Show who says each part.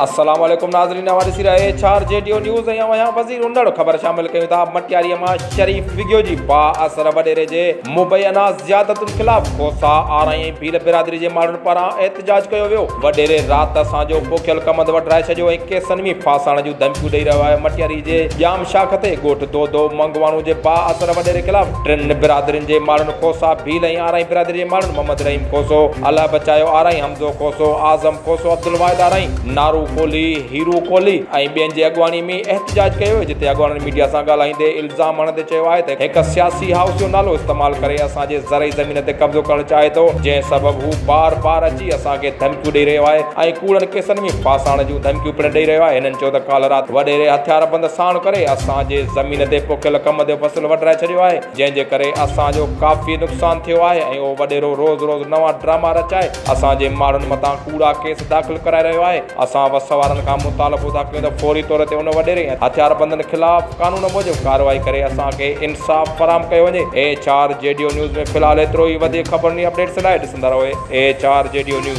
Speaker 1: अस्सलाम वालेकुम नाज़रीन, हमारे सिरा चार जेडीओ न्यूज़ ऐं वहाँ वज़ीर उन्नड़ ख़बर शामिल कयूं था। मटियारीअ मां शरीफ़ विगियो जी बा असर वडेरे जे मुबैना ज़ियादतुनि ख़िलाफ़ कोसा आरई ऐं भील बिरादरी जे माण्हुनि पारां एहतजाज कयो वियो। वडेरे राति असांजो पोखियल कमंद वठराए छॾियो ऐं केसनि में फासाइण जूं धमकियूं ॾेई रहियो आहे। मटियारी जे जाम शाख ते ॻोठ दोदो मंगवाणू जे बा असर वडेरे ख़िलाफ़ टिनि बिरादरियुनि जे माण्हुनि कोसा भील ऐं आरई बिरादरी जे माण्हुनि मोहम्मद रहीम कोसो, अल्लाह बचायो आरई, हमज़ो कोसो, आज़म कोसो, अब्दुल वाहिद आरई, नारू कोली, हीरू कोली ऐं ॿियनि जे अॻुवाणी में एहतजाज कयो, जिते अॻुवाणनि मीडिया सां ॻाल्हाईंदे इल्ज़ाम हणंदे चयो आहे त हिकु सियासी हाउस जो नालो इस्तेमालु करे असांजे ज़रई ज़मीन ते कब्ज़ो करणु चाहे थो, जंहिं सबबु हू बार बार अची असांखे धमकियूं ॾेई रहियो आहे ऐं कूड़नि केसनि में फासाइण जूं धमकियूं पिणु ॾेई रहियो आहे। हिननि चयो त काल्ह राति वॾेरे हथियार बंदि साण करे असांजे ज़मीन ते पोखियल कम जो फ़सुलु वढराए छॾियो आहे, जंहिंजे करे असांजो काफ़ी नुक़सानु थियो आहे ऐं उहो वॾेरो रोज़ रोज़ नवां ड्रामा रचाए असांजे माण्हुनि मथां कूड़ा केस दाख़िल कराए रहियो आहे। असां वस वारनि खां मुतालबो था कयूं त फौरी तौर ते उन वडेरे हथियार बंदनि ख़िलाफ़ कानून मूजिबि कार्रवाई करे असांखे इंसाफ़ फराहम कयो वञे। चार जेडीओ न्यूज़ में फ़िलहालु एतिरो ई। वधीक ख़बरुनि अपडेट्स लाइ ॾिसंदा रहो चार जेडीओ न्यूज़।